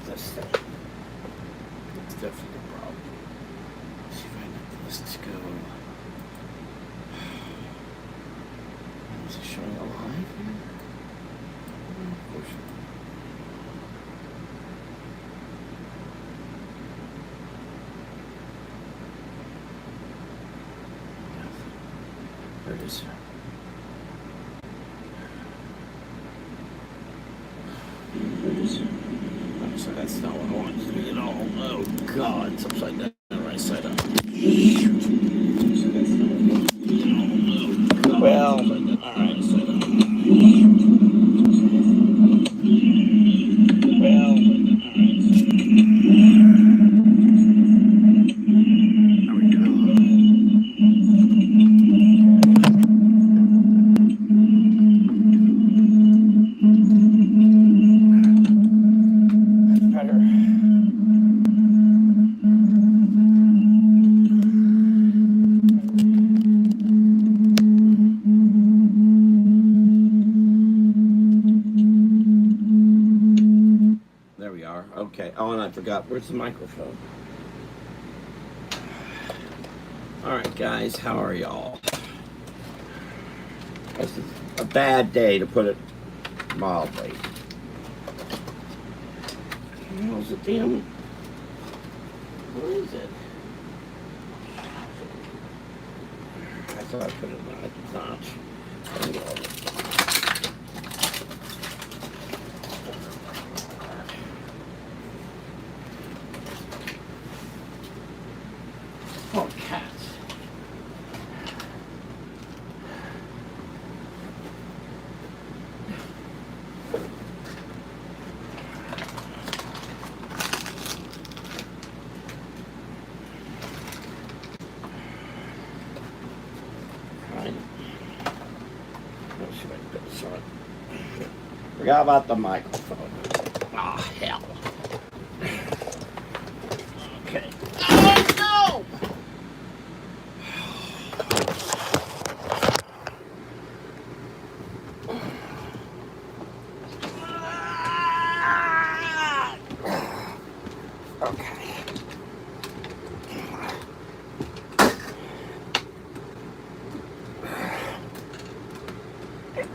this thing. It's definitely a problem. Let's see if I can get this to go. Is it showing alive here? Of course. There it is. Oh, so that's not what I want it to be at all. Oh God, it's upside down, right side up. Well, all right. There we are. Okay. Oh, and I forgot. Where's the microphone? All right, guys. How are y'all? This is a bad day, to put it mildly. How's the damn? Where is it? I thought I put it in. I did not. Oh, cats. Forgot about the microphone. Ah, oh, hell. Okay. Oh, no! Okay.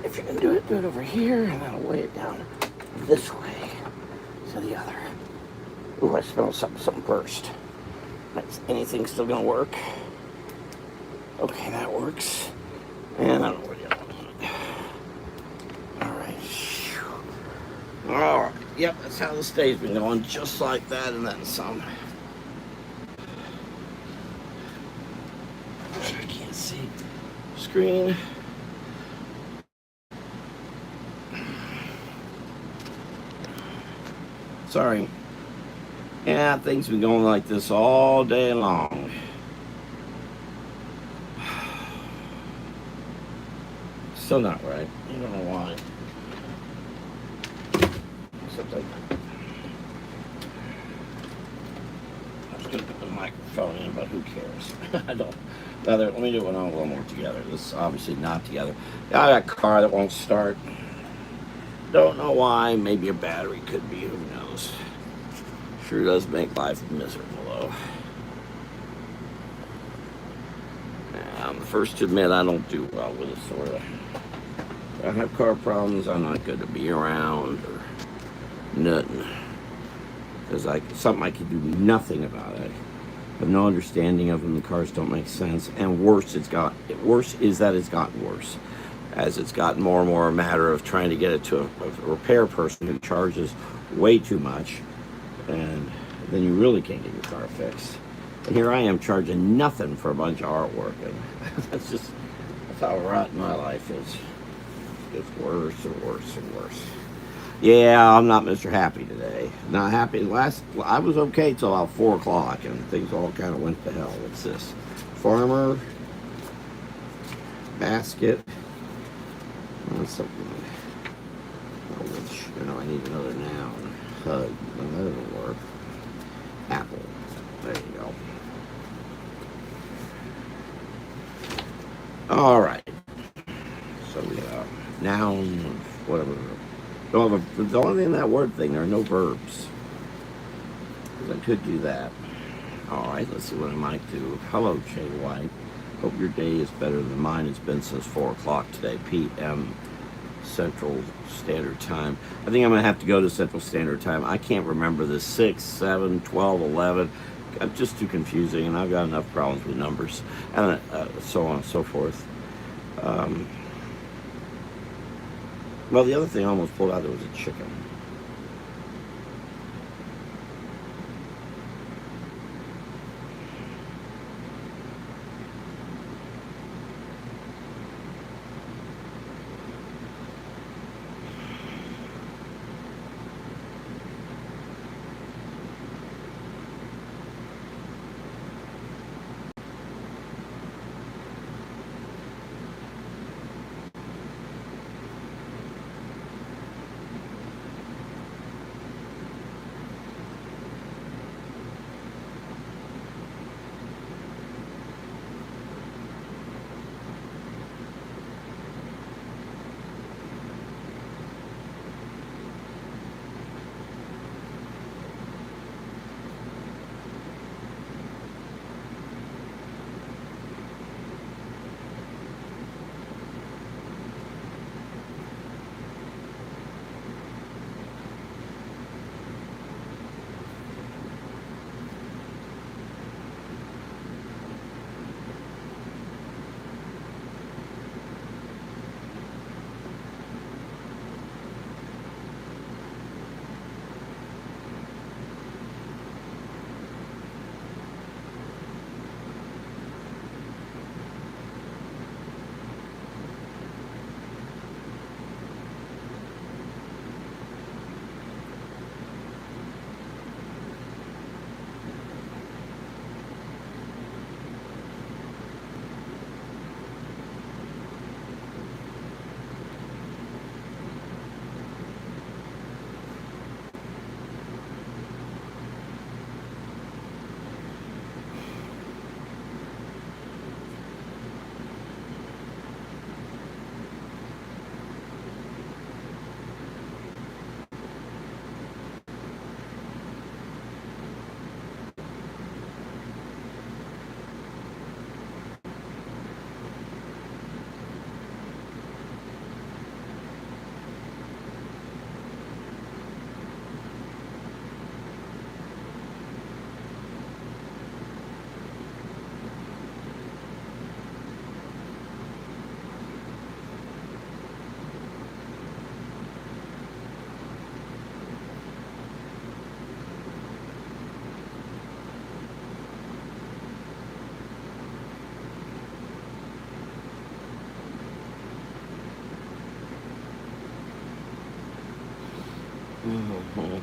If you can do it over here, and that'll weigh it down this way to the other. Ooh, I smell something burst. Is anything still gonna work? Okay, that works. And I don't know where the other one went. All right. Yep, that's how this day's been going, just like that, and then some. I can't see. Screen. Sorry. Yeah, things been going like this all day long. Still not right. I don't know why. Something. I was gonna put the microphone in, but who cares? I don't. Let me do it when I'm a little more together. This is obviously not together. I got a car that won't start. Don't know why. Maybe a battery could be. Who knows? Sure does make life miserable, though. I'm the first to admit I don't do well with this sort of. I have car problems. I'm not good to be around or nothing. Because something I can do nothing about it. I have no understanding of them. The cars don't make sense. And worse is that it's gotten worse. As it's gotten more and more a matter of trying to get it to a repair person who charges way too much, and then you really can't get your car fixed. And here I am charging nothing for a bunch of artwork, and that's how rotten my life is. It's worse and worse and worse. Yeah, I'm not Mr. Happy today. Not happy. I was okay till about 4 o'clock, and things all kind of went to hell. What's this? Farmer basket. That's something. I need another noun. Hug. No, that doesn't work. Apple. There you go. All right. So we have noun, whatever. The only thing in that word thing, there are no verbs. because I could do that. All right, let's see what I might do. Hello, Jay White. Hope your day is better than mine. It's been since 4 o'clock today, p.m. Central Standard Time. I think I'm going to have to go to Central Standard Time. I can't remember the 6, 7, 12, 11. I'm just too confusing, and I've got enough problems with numbers, and so on and so forth. Well, the other thing I almost pulled out, there was a chicken. Mhm.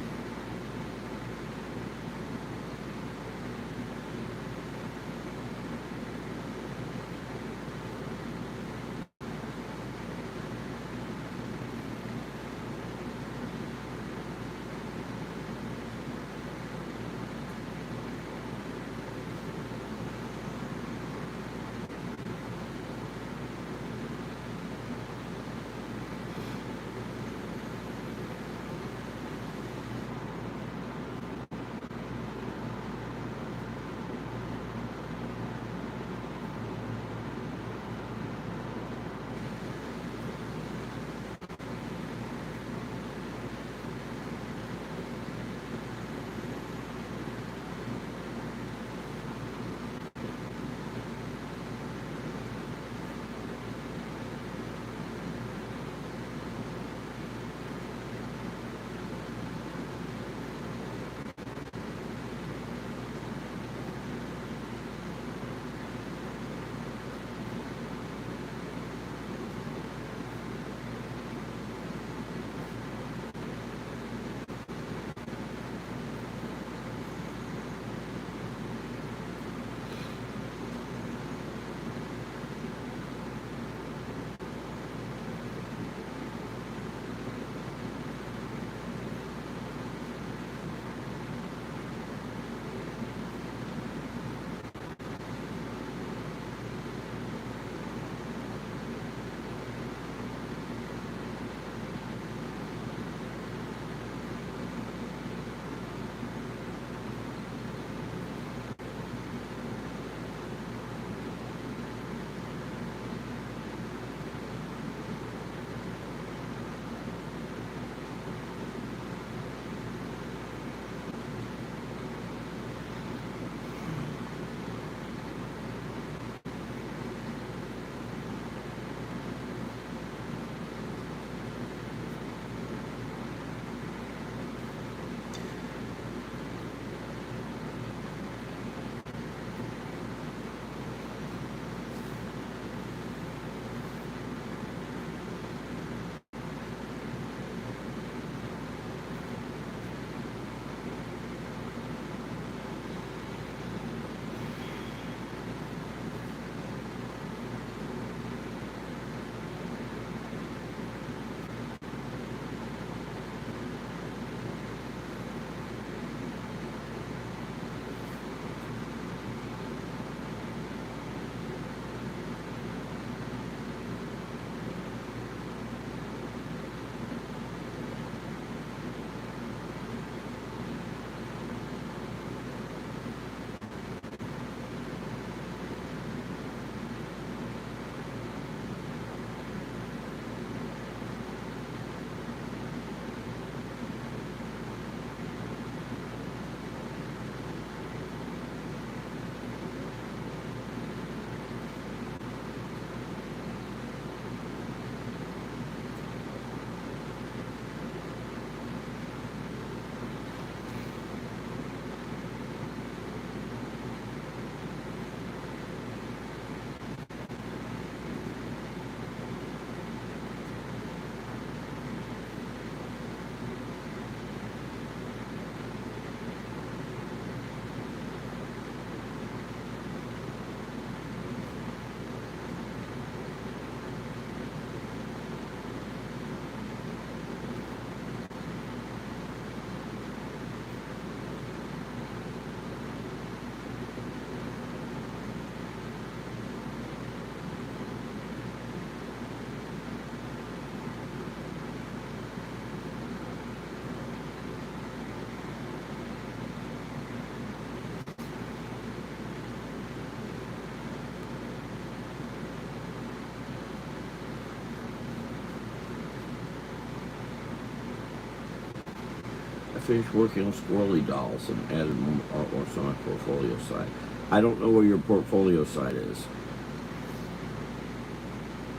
finished working on squirrely dolls and added more artwork on my portfolio site. I don't know where your portfolio site is.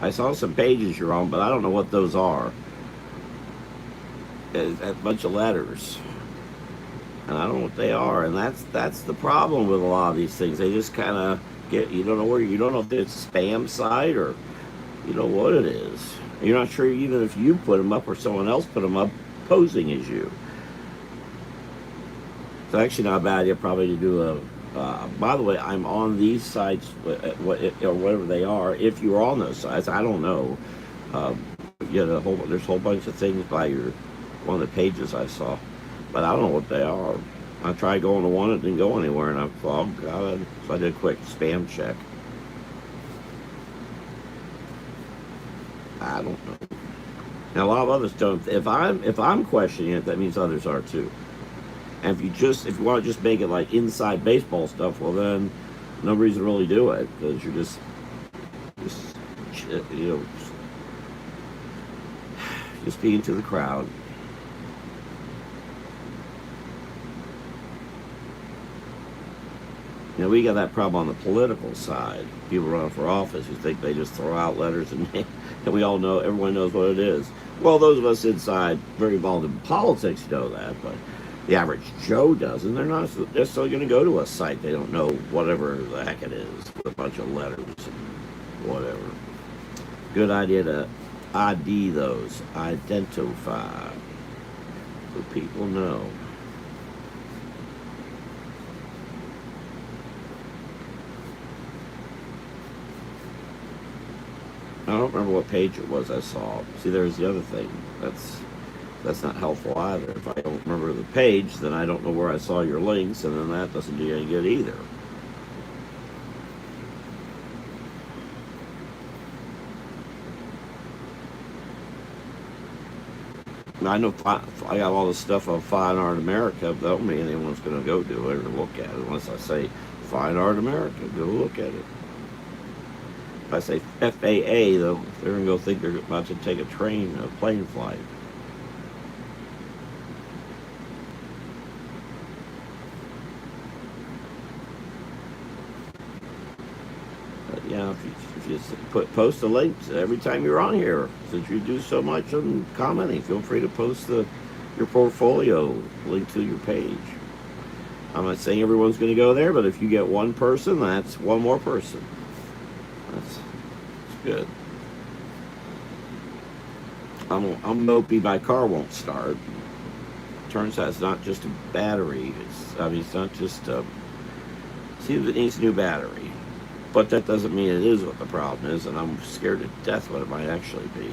I saw some pages you're on, but I don't know what those are. It's a bunch of letters, and I don't know what they are. And that's the problem with a lot of these things. They just kind of get, you don't know where, you don't know if it's a spam site or you know what it is. You're not sure even if you put them up or someone else put them up posing as you. It's actually not a bad idea probably to do a. By the way, I'm on these sites, or whatever they are. If you're on those sites, I don't know. There's a whole bunch of things by one of the pages I saw, but I don't know what they are. I tried going to one, it didn't go anywhere, and I thought, oh God, so I did a quick spam check. I don't know. Now a lot of others don't. If I'm questioning it, that means others are too. And if you want to just make it like inside baseball stuff, well then, no reason to really do it because you're just speaking to the crowd. You know, we got that problem on the political side. People running for office who think they just throw out letters and we all know, everyone knows what it is. Well, those of us inside, very involved in politics, know that, but the average Joe doesn't. They're not necessarily going to go to a site they don't know whatever the heck it is with a bunch of letters and whatever. Good idea to ID those, identify, so people know. I don't remember what page it was I saw. See, there's the other thing. That's not helpful either. If I don't remember the page, then I don't know where I saw your links, and then that doesn't do you any good either. Now, I know I got all this stuff on Fine Art America, but that don't mean anyone's going to go do it or look at it unless I say Fine Art America, go look at it. If I say FAA, though, they're going to go think they're about to take a plane flight. But, yeah, if you post a link every time you're on here, since you do so much on commenting, feel free to post your portfolio link to your page. I'm not saying everyone's going to go there, but if you get one person, that's one more person. That's good. I'm mopey. My car won't start. Turns out it's not just a battery. It's not just. Seems it needs a new battery, but that doesn't mean it is what the problem is, and I'm scared to death what it might actually be.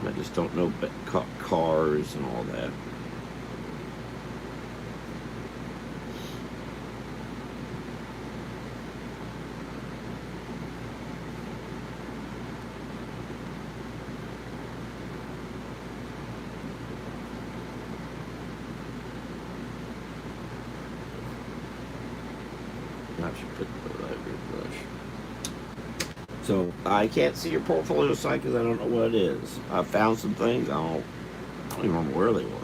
I just don't know cars and all that. I should put the library brush. So I can't see your portfolio site because I don't know what it is. I found some things. I don't even remember where they were.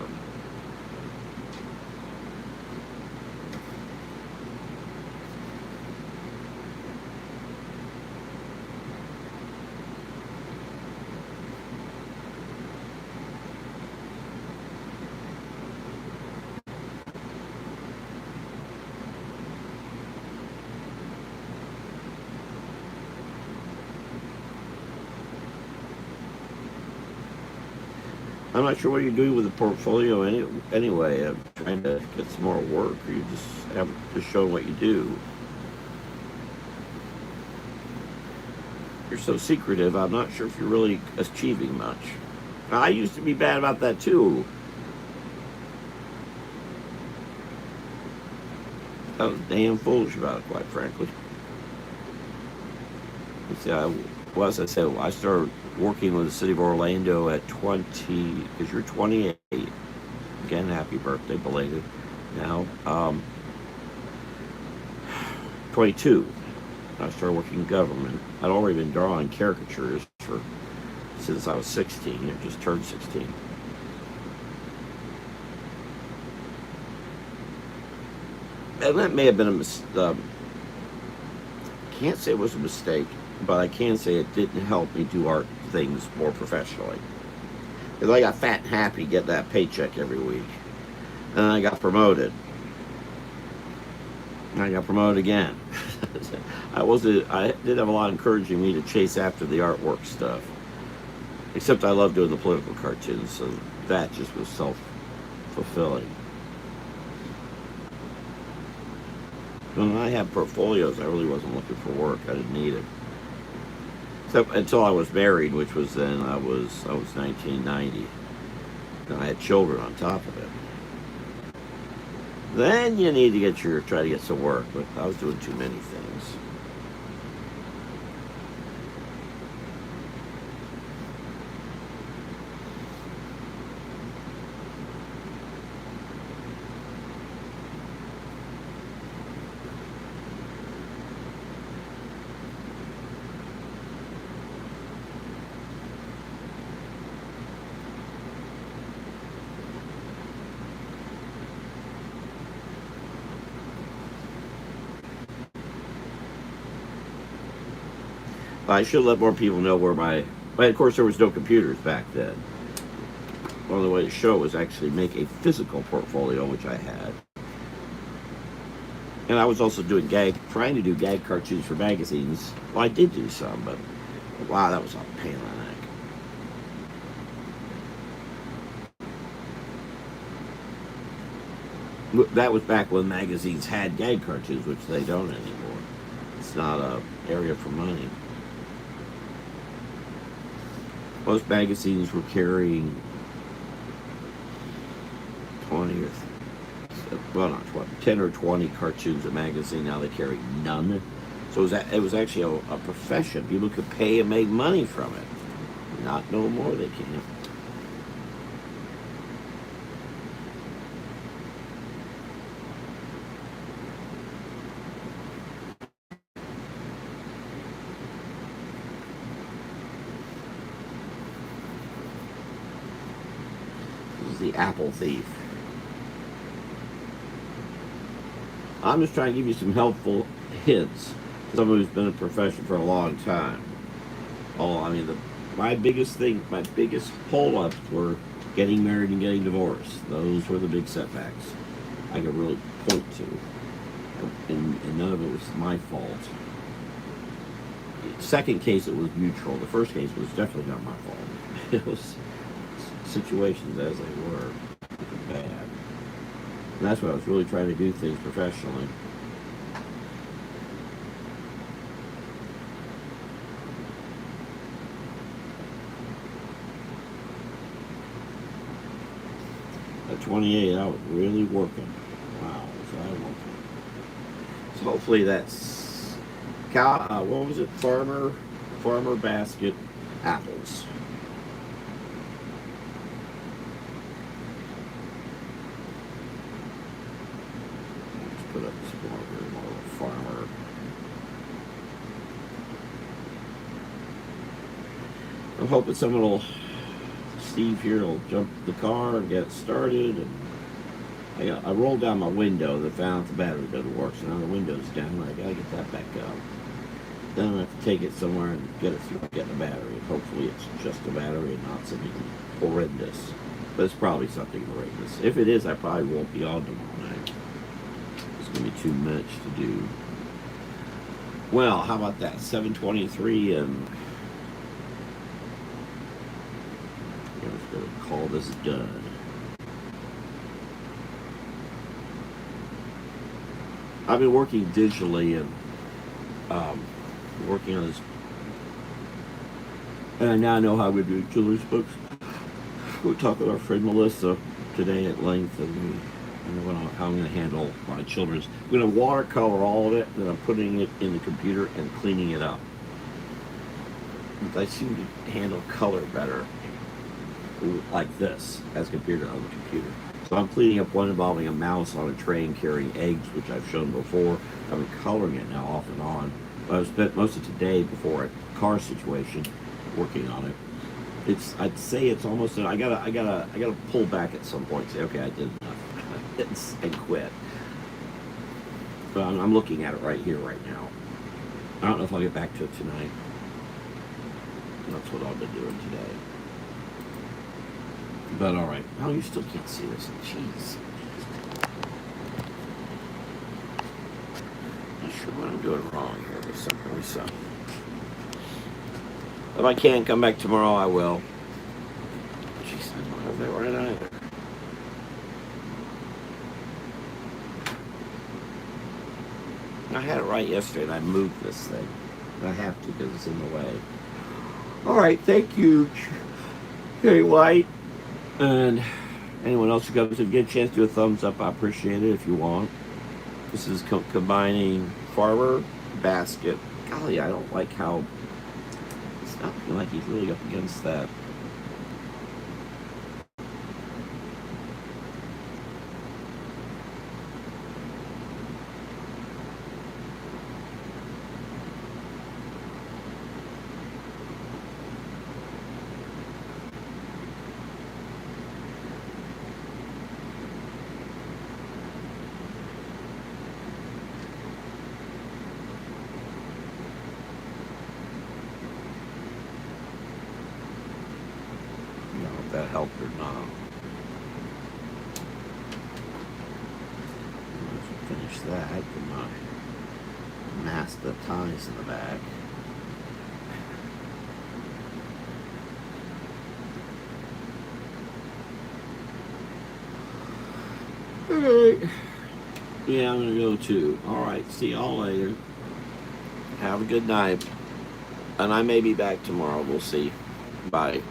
I'm not sure what you're doing with the portfolio anyway. I'm trying to get some more work, or you just show what you do. You're so secretive, I'm not sure if you're really achieving much. I used to be bad about that too. I was damn foolish about it, quite frankly. See, as I said, I started working with the city of Orlando at 20, because you're 28. Again, happy birthday, belated. Now, 22. I started working in government. I'd already been drawing caricatures since I was 16. I just turned 16. and that may have been a can't say it was a mistake, but I can say it didn't help me do art things more professionally. Because I got fat and happy getting that paycheck every week. And I got promoted. And I got promoted again. I did have a lot encouraging me to chase after the artwork stuff. Except I love doing the political cartoons, so that just was self-fulfilling. When I had portfolios, I really wasn't looking for work. I didn't need it. Except until I was married, which was then I was 1990. And I had children on top of it. Then you need to try to get some work, but I was doing too many things. I should let more people know where but of course there was no computers back then. One of the ways to show was actually make a physical portfolio, which I had. And I was also trying to do gag cartoons for magazines. Well, I did do some, but wow, that was a pain in the neck. That was back when magazines had gag cartoons, which they don't anymore. It's not a area for money. Most magazines were carrying 20 or well, not 20, 10 or 20 cartoons a magazine. Now they carry none. So it was actually a profession. People could pay and make money from it. Not no more, they can't. This is the Apple Thief. I'm just trying to give you some helpful hints. Someone who's been in a profession for a long time. My biggest hold-ups were getting married and getting divorced. Those were the big setbacks I could really point to. And none of it was my fault. The second case, it was mutual. The first case was definitely not my fault. It was situations as they were bad. And that's what I was really trying to do things professionally. At 28, I was really working. Wow, was I working? So hopefully that's what was it? Farmer basket apples. Let's put up some more farmer. I'm hoping Steve here will jump the car and get started. And I rolled down my window and found the battery doesn't work. So now the window's down. I gotta get that back up. Then I have to take it somewhere and get the battery. Hopefully it's just a battery and not something horrendous. But it's probably something horrendous. If it is, I probably won't be on tomorrow night. It's gonna be too much to do. Well, how about that? 7:23 and I'm just gonna call this done. I've been working digitally and working on this, and I now know how we do children's books. We'll talk with our friend Melissa today at length, and how I'm going to handle my children's. I'm going to watercolor all of it, then I'm putting it in the computer and cleaning it up. I seem to handle color better like this as compared to on the computer. So I'm cleaning up one involving a mouse on a train carrying eggs, which I've shown before. I've been coloring it now off and on. But I've spent most of today before a car situation working on it. I'd say it's almost. I gotta pull back at some point. And say, okay, I did enough, and quit. But I'm looking at it right here, right now. I don't know if I'll get back to it tonight. That's what I've been doing today. But all right. Oh, you still can't see this. Jeez. Not sure what I'm doing wrong here with something. So, if I can come back tomorrow, I will. Jeez, I don't have that right either. I had it right yesterday, and I moved this thing. I have to because it's in the way. All right, thank you, Kerry White, and anyone else who comes and get a chance to do a thumbs up. I appreciate it if you want. This is combining farmer basket. Golly, I don't like how it's not looking like he's really up against that. If that helped or not. Finish that. Can mask the ties in the back. Alright. Yeah, I'm gonna go too. Alright, see y'all later. Have a good night. And I may be back tomorrow. We'll see. Bye.